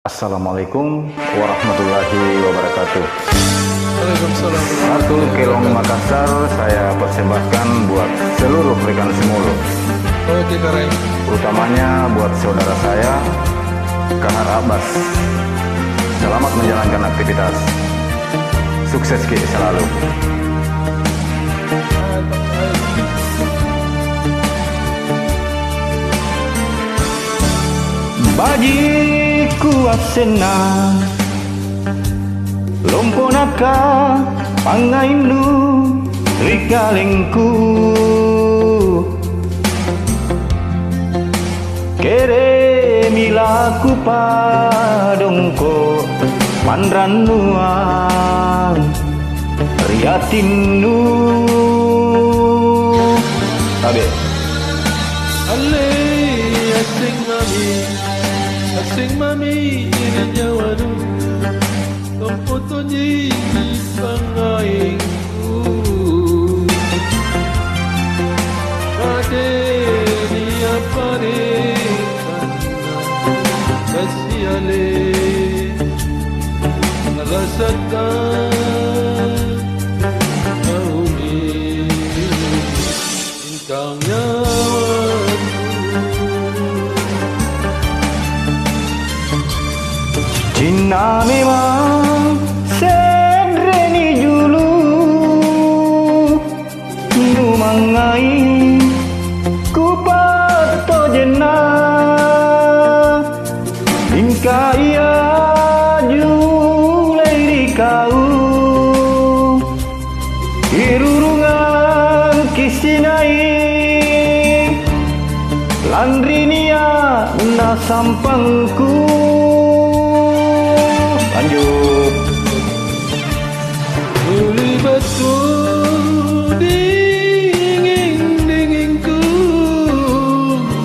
Assalamualaikum warahmatullahi wabarakatuh. Waalaikumsalam. Satu Kelong Makassar saya persembahkan buat seluruh rekan semulu, Oke Karai. utamanya buat saudara saya Kahar Abbas. Selamat menjalankan aktivitas, sukses kita selalu. Bagiku asena lomponaka pangaindu rikalengku kere milaku padongko pandranuang riatinu tabe Ale asing mami irinjawanu kompotonyi pangaingku kade dia pare kasiale rasakan naumi intang nyawaku. Cinta memang sedreni julu numangai ku pato jena ingka ia julai di kau irurungan kisinai landrinia na sampangku. Lanjut. Uli batu dingin-dinginku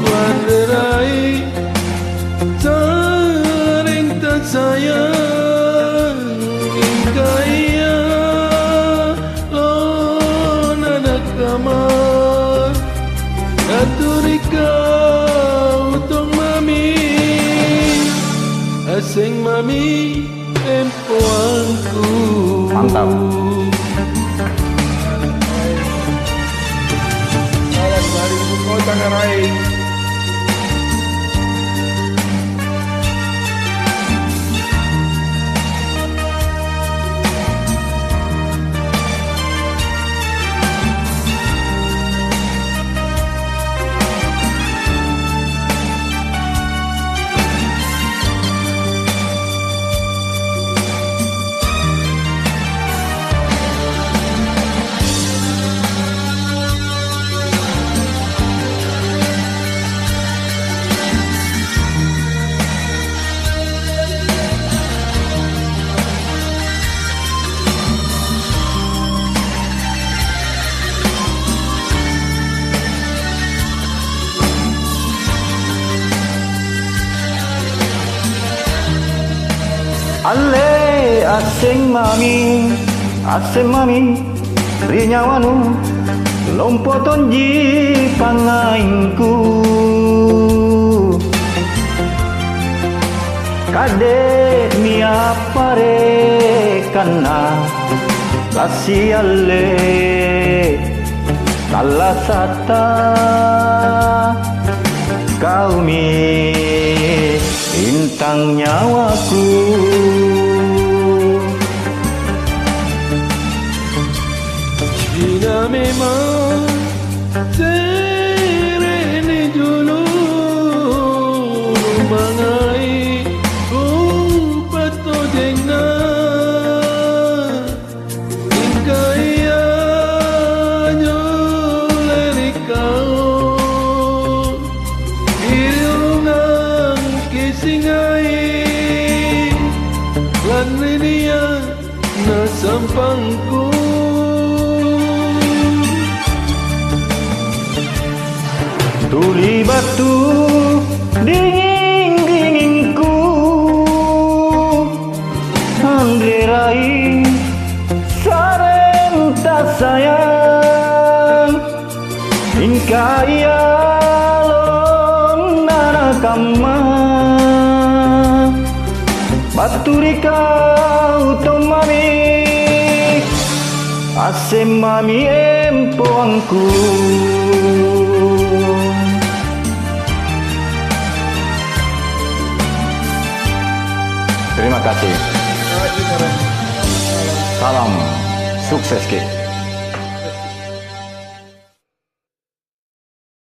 wanderai saring tak sayang hingga ia lon anak kamar katurika utong mami asing mami tempoanku. Mantap. Alas dari ibu kota Ngarai. Ale asing mami rinyawanu lompotonji pangaingku kade mia pare kana kasih ale kalasata kau mi intang nyawaku. Jika memang sereni dulu mangai ku pato jengna hingga ia nyoleri kau irungan kisingai lan dia na sampangku. Tuli batu dingin-dinginku anggerai sareng tak sayang hingga ia lon nana kamar Maturika utomami asemami empoangku. Terima kasih. Salam sukses, Ki.